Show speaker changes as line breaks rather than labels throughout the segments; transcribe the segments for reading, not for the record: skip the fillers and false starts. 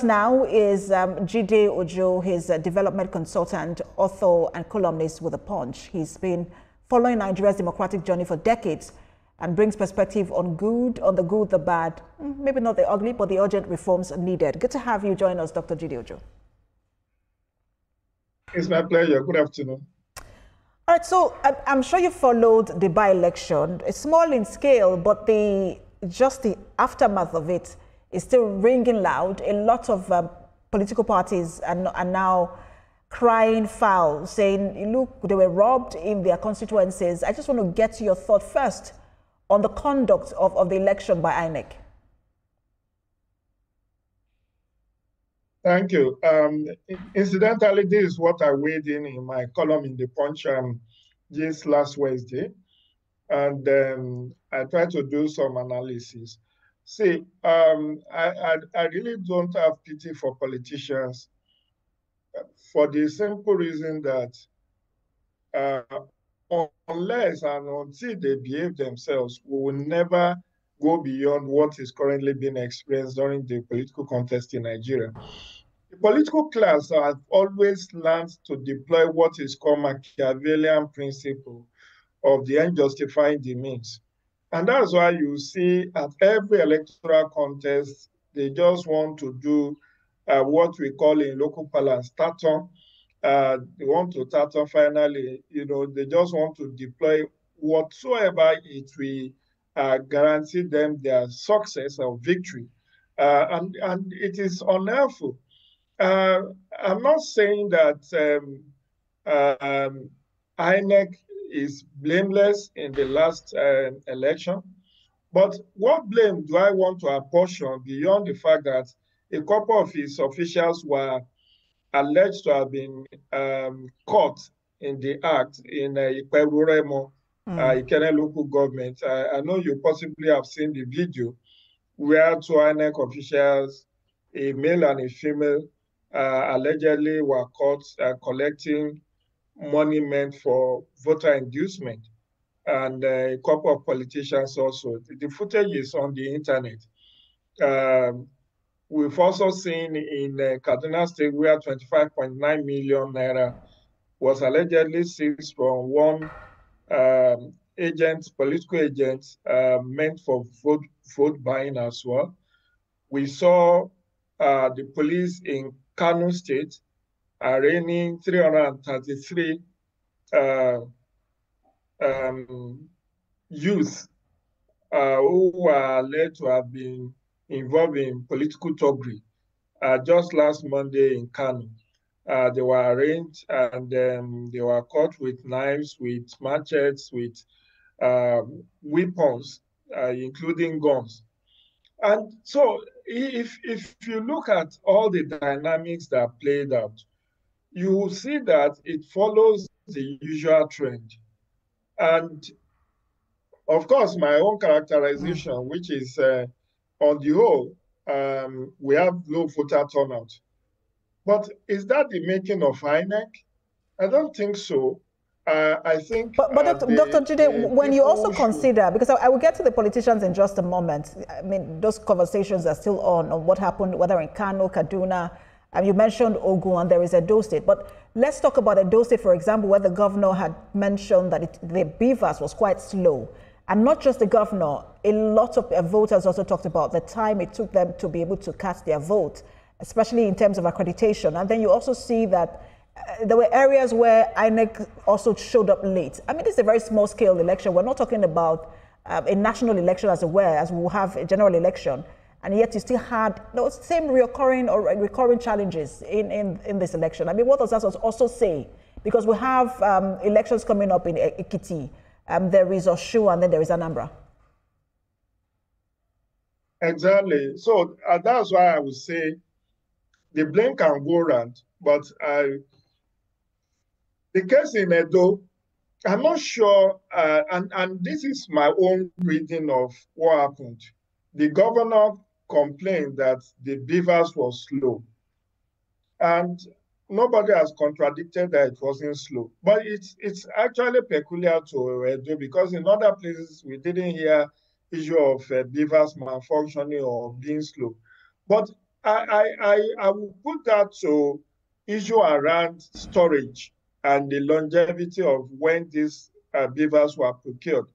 Now is Jide Ojo, his development consultant, author, and columnist with The Punch. He's been following Nigeria's democratic journey for decades and brings perspective on the good, the bad, maybe not the ugly, but the urgent reforms needed. Good to have you join us, Dr. Jide Ojo.
It's my pleasure. Good afternoon.
All right, so I'm sure you followed the by-election. It's small in scale, but just the aftermath of it is still ringing loud. A lot of political parties are now crying foul, saying, look, they were robbed in their constituencies. I just want to get your thought first on the conduct of the election by INEC.
Thank you. Incidentally, this is what I weighed in my column in The Punch this last Wednesday. And I tried to do some analysis. See, I really don't have pity for politicians for the simple reason that unless and until they behave themselves, we will never go beyond what is currently being experienced during the political contest in Nigeria. The political class have always learned to deploy what is called Machiavellian principle of the end justifying the means. And that's why you see at every electoral contest, they just want to do what we call in local parlance, tartan. They want to tartan finally, they just want to deploy whatsoever it will guarantee them their success or victory. And it is unhelpful. I'm not saying that INEC is blameless in the last election. But what blame do I want to apportion beyond the fact that a couple of his officials were alleged to have been caught in the act in Iperuremo, Ikene local government. I know you possibly have seen the video where two INEC officials, a male and a female, allegedly were caught collecting money meant for voter inducement, and a couple of politicians also. The footage is on the internet. We've also seen in Kaduna State where 25.9 million naira was allegedly seized from one political agent, meant for vote buying as well. We saw the police in Kano State arraigning 333 youth who were alleged to have been involved in political thuggery. Just last Monday in Kano, they were arraigned and they were caught with knives, with machetes, with weapons, including guns. And so if you look at all the dynamics that played out, you will see that it follows the usual trend. And of course, my own characterization, which is on the whole, we have low voter turnout. But is that the making of INEC? I don't think so. I think.
But Dr. Jide, when you also consider, because I will get to the politicians in just a moment. I mean, those conversations are still on what happened, whether in Kano, Kaduna. You mentioned Ogun, and there is Edo State. But let's talk about Edo State, for example, where the governor had mentioned that the beavers was quite slow. And not just the governor, a lot of voters also talked about the time it took them to be able to cast their vote, especially in terms of accreditation. And then you also see that there were areas where INEC also showed up late. I mean, this is a very small-scale election. We're not talking about a national election as we'll have a general election. And yet you still had those same recurring challenges in this election. I mean, what does that also say? Because we have elections coming up in Ekiti. There is Oshu, and then there is Anambra.
Exactly. So that's why I would say the blame can go around. But the case in Edo, I'm not sure, and this is my own reading of what happened. The governor complained that the beavers was slow. And nobody has contradicted that it wasn't slow. But it's actually peculiar to Edo because in other places we didn't hear issue of beavers malfunctioning or being slow. But I will put that to issue around storage and the longevity of when these beavers were procured.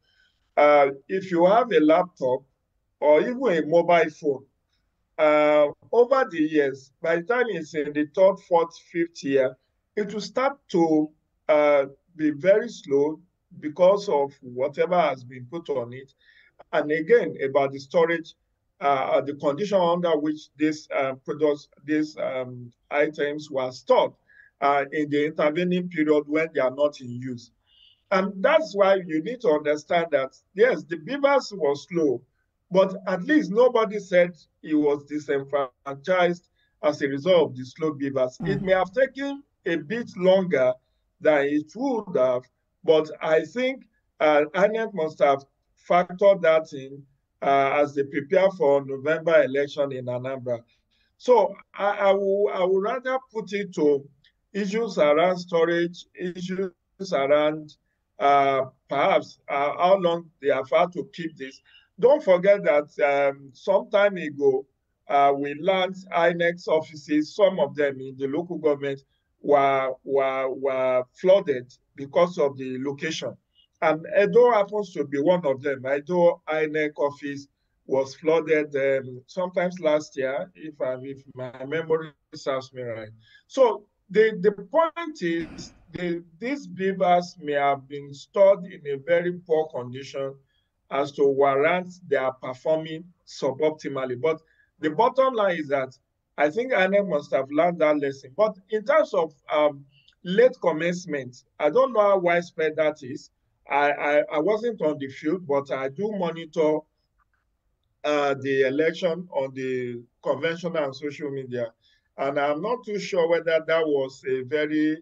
If you have a laptop or even a mobile phone, over the years, by the time it's in the third, fourth, fifth year, it will start to uh, be very slow because of whatever has been put on it. And again, about the storage, the condition under which these products, these items were stored in the intervening period when they are not in use. And that's why you need to understand that, yes, the beavers was slow, but at least nobody said he was disenfranchised as a result of the slow beavers. It may have taken a bit longer than it would have, but I think INEC must have factored that in as they prepare for November election in Anambra. So I will rather put it to issues around storage, issues around perhaps how long they have had to keep this. Don't forget that some time ago, we learned INEX offices, some of them in the local government were flooded because of the location. And Edo happens to be one of them. Edo INEC office was flooded sometimes last year, if my memory serves me right. So the point is, these beavers may have been stored in a very poor condition as to warrant they are performing suboptimally. But the bottom line is that I think INEC must have learned that lesson. But in terms of late commencement, I don't know how widespread that is. I wasn't on the field, but I do monitor the election on the conventional and social media. And I'm not too sure whether that was a very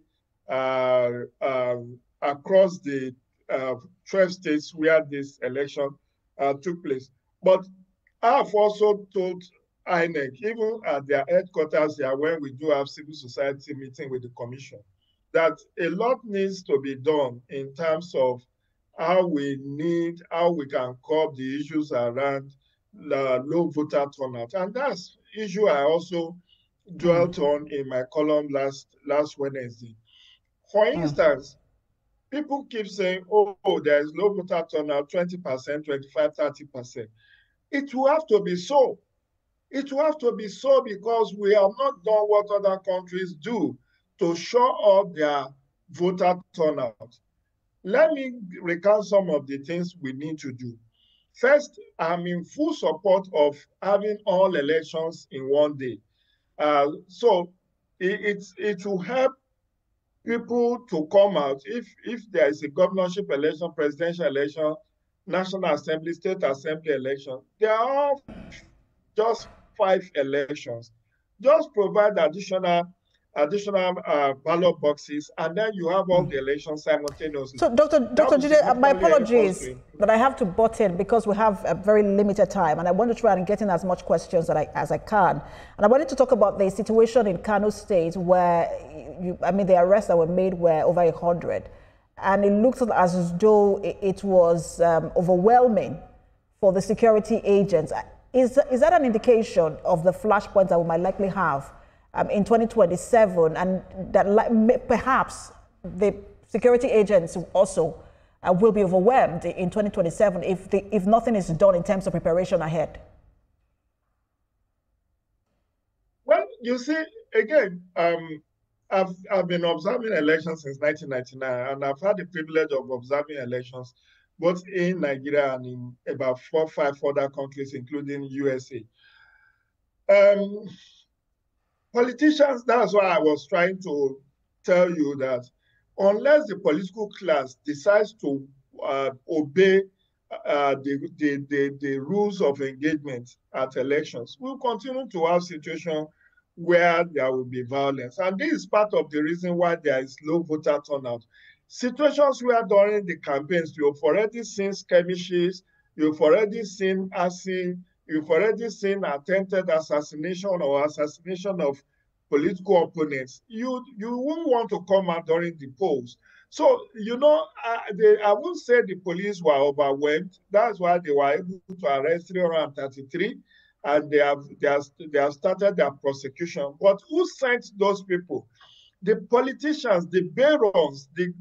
across the 12 states where this election took place. But I've also told INEC, even at their headquarters here, when we do have civil society meeting with the commission, that a lot needs to be done in terms of how we can curb the issues around the low voter turnout. And that's issue I also dwelt on in my column last Wednesday. For instance, people keep saying, oh, there's low voter turnout, 20%, 25, 30%. It will have to be so. It will have to be so because we have not done what other countries do to show up their voter turnout. Let me recount some of the things we need to do. First, I'm in full support of having all elections in one day. So it will help people to come out. If there is a governorship election, presidential election, national assembly, state assembly election, they are all just 5 elections. Just provide additional ballot boxes, and then you have all the elections simultaneously.
So, Dr. Jide, my apologies that I have to butt in because we have a very limited time, and I want to try and get in as much questions as I can. And I wanted to talk about the situation in Kano State where, the arrests that were made were over 100. And it looks as though it was overwhelming for the security agents. Is that an indication of the flashpoints that we might likely have in 2027, and that perhaps the security agents also will be overwhelmed in 2027 if nothing is done in terms of preparation ahead?
Well, you see, again, I've been observing elections since 1999, and I've had the privilege of observing elections both in Nigeria and in about 4 or 5 other countries, including USA. Politicians, that's why I was trying to tell you that unless the political class decides to obey the rules of engagement at elections, we'll continue to have situations where there will be violence. And this is part of the reason why there is low voter turnout. Situations where during the campaigns, you've already seen skirmishes, you've already seen arson, you've already seen attempted assassination or assassination of political opponents. You won't want to come out during the polls. So, I won't say the police were overwhelmed. That's why they were able to arrest 333. and they have started their prosecution. But who sent those people? The politicians, the barons, the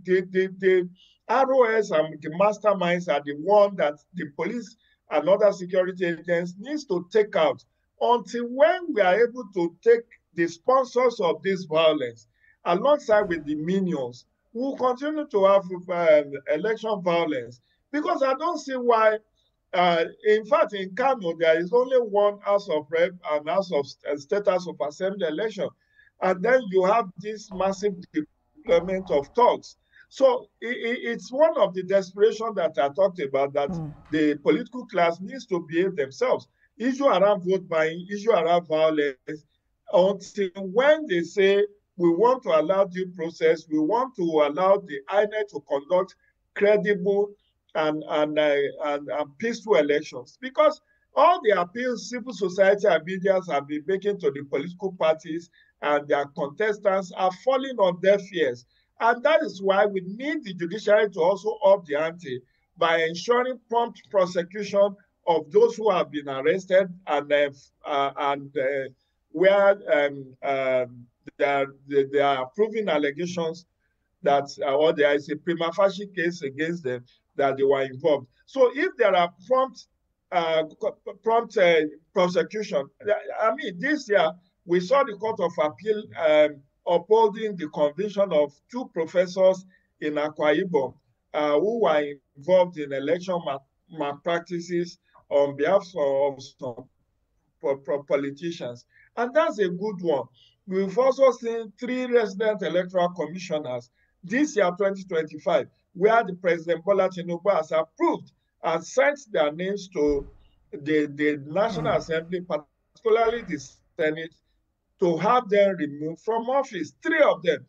ROS and the masterminds are the one that the police and other security agents needs to take out. Until when we are able to take the sponsors of this violence alongside with the minions, we will continue to have election violence. Because I don't see why, in fact, in Kano, there is only one House of Rep and House of State House of Assembly election. And then you have this massive deployment of thugs. So it's one of the desperation that I talked about, that the political class needs to behave themselves. Issue around vote buying, issue around violence, until when they say we want to allow due process, we want to allow the INEC to conduct credible and peaceful elections. Because all the appeals civil society and media have been making to the political parties and their contestants are falling on deaf ears. And that is why we need the judiciary to also up the ante by ensuring prompt prosecution of those who have been arrested and where there are proven allegations that or there is a prima facie case against them that they were involved. So if there are prompt prosecution, I mean, this year we saw the Court of Appeal upholding the conviction of two professors in Akwa Ibom who were involved in election malpractices on behalf of some politicians. And that's a good one. We've also seen 3 resident electoral commissioners this year, 2025, where the President Bola Tinubu has approved and sent their names to the National Assembly, particularly the Senate, to have them removed from office. 3 of them,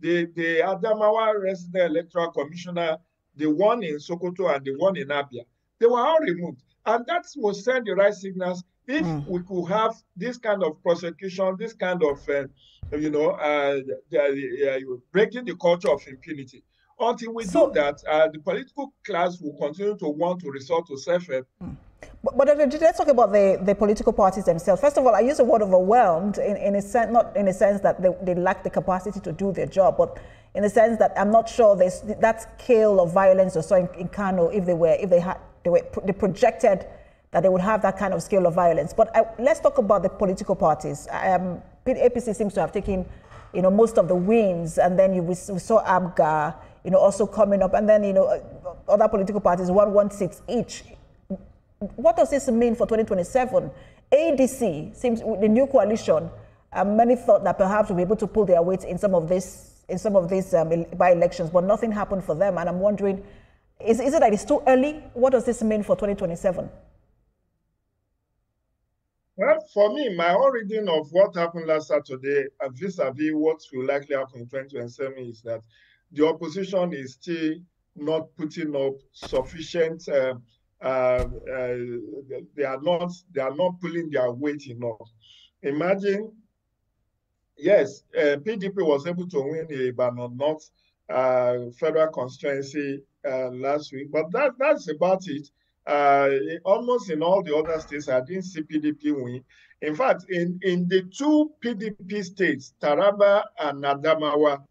the Adamawa resident electoral commissioner, the one in Sokoto and the one in Abia, they were all removed. And that will send the right signals if we could have this kind of prosecution, this kind of, breaking the culture of impunity. Until we do that, the political class will continue to want to resort to self-help.
But let's talk about the political parties themselves. First of all, I use the word overwhelmed in a sense, not in a sense that they lack the capacity to do their job, but in the sense that I'm not sure that scale of violence or so in Kano, if they projected that they would have that kind of scale of violence. But let's talk about the political parties. APC seems to have taken, most of the wins, and then we saw ABGA, also coming up, and then other political parties 1 seat each. What does this mean for 2027? ADC seems the new coalition. Many thought that perhaps we'll be able to pull their weight in some of these by-elections, but nothing happened for them. And I'm wondering, is it that it's too early? What does this mean for 2027?
Well, for me, my own reading of what happened last Saturday and vis-a-vis what will likely happen in 2027 is that the opposition is still not putting up sufficient. They are not pulling their weight enough. Imagine, yes, PDP was able to win the Ibadan North federal constituency last week, but that's about it. Almost in all the other states, I didn't see PDP win. In fact, in the 2 PDP states, Taraba and Adamawa,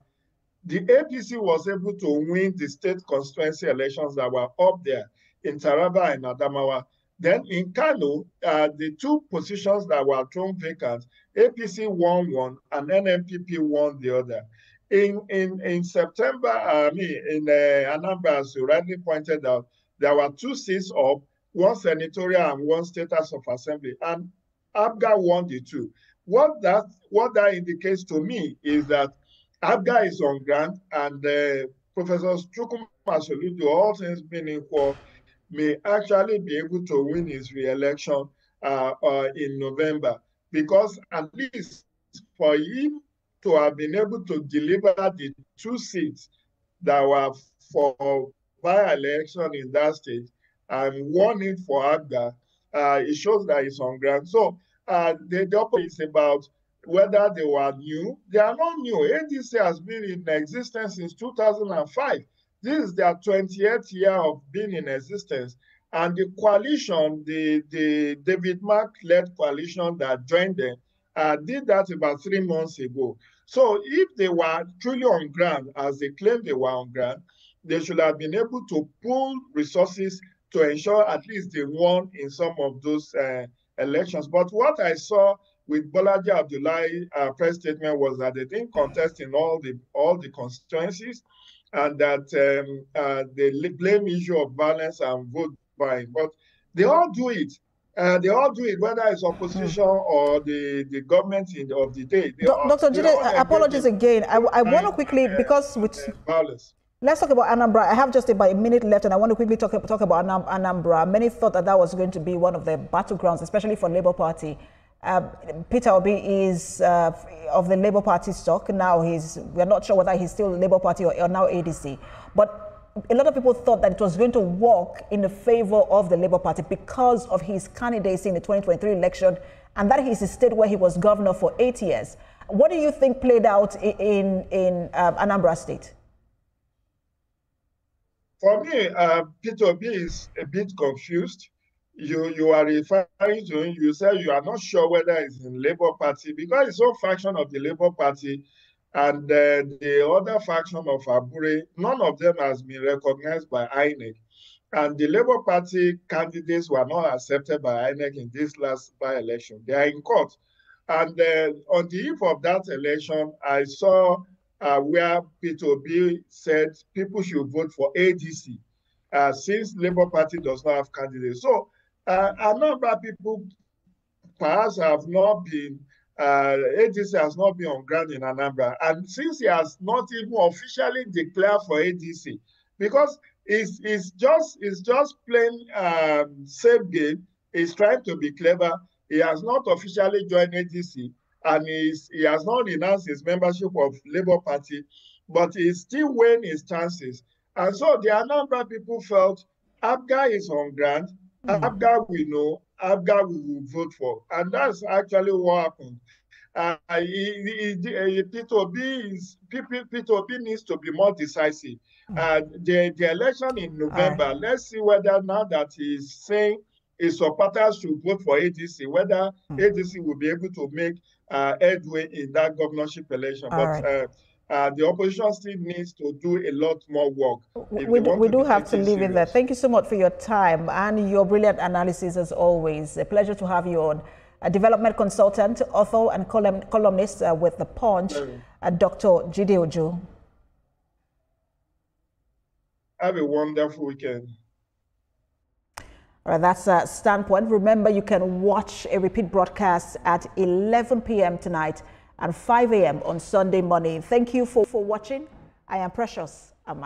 the APC was able to win the state constituency elections that were up there in Taraba and Adamawa. Then in Kano, the 2 positions that were thrown vacant, APC won one and NNPP won the other. In September, in Anambra, as you rightly pointed out, there were 2 seats up, 1 senatorial and 1 state house of assembly, and ABGA won the 2. What that indicates to me is that ABGA is on ground, and Professor Chukwuma Soludo, all things being equal, may actually be able to win his re-election in November, because at least for him to have been able to deliver the 2 seats that were for by-election in that state and won it for ABGA, it shows that it's on ground. So the opposite is about whether they were new. They are not new. ADC has been in existence since 2005. This is their 20th year of being in existence. And the coalition, the David Mark-led coalition that joined them, did that about 3 months ago. So if they were truly on ground, as they claim they were on ground, they should have been able to pool resources to ensure at least they won in some of those elections. But what I saw with Bolaji Abdullahi press statement was that they didn't contest in all the constituencies, and that the blame issue of violence and vote buying. But they all do it. They all do it, whether it's opposition or the government of the day.
Dr. Jide, apologies again. I want to quickly, because with
violence.
Let's talk about Anambra. I have just about a minute left, and I want to quickly talk about Anambra. Many thought that was going to be one of the battlegrounds, especially for Labour Party. Peter Obi is of the Labour Party stock. Now we're not sure whether he's still Labour Party or now ADC. But a lot of people thought that it was going to work in the favor of the Labour Party because of his candidacy in the 2023 election, and that he's a state where he was governor for 8 years. What do you think played out in Anambra State?
For me, Peter Obi is a bit confused. You are referring to him, you say you are not sure whether it's in Labour Party because it's one faction of the Labour Party and the other faction of Abure, none of them has been recognized by INEC. And the Labour Party candidates were not accepted by INEC in this last by-election. They are in court. And on the eve of that election, I saw where Peter Obi said people should vote for ADC since Labour Party does not have candidates. So a number of people perhaps have not been, ADC has not been on ground in Anambra. And since he has not even officially declared for ADC, because it's just plain safe game, he's trying to be clever. He has not officially joined ADC, and he has not renounced his membership of Labour Party, but he's still weighing his chances. And so the number of people felt Abga is on ground, Abga we know, Abga we will vote for. And that's actually what happened. Peter Obi needs to be more decisive. The election in November, let's see whether now that he's saying his supporters should vote for ADC, whether ADC will be able to make headway in that governorship election. The opposition still needs to do a lot more work.
We do have to leave it there. Thank you so much for your time and your brilliant analysis as always. A pleasure to have you on. A development consultant, author and columnist with The Punch, Dr. Jide Ojo.
Have a wonderful weekend.
All right, that's a Standpoint. Remember, you can watch a repeat broadcast at 11 p.m. tonight and 5 a.m. on Sunday morning. Thank you for watching. I am Precious.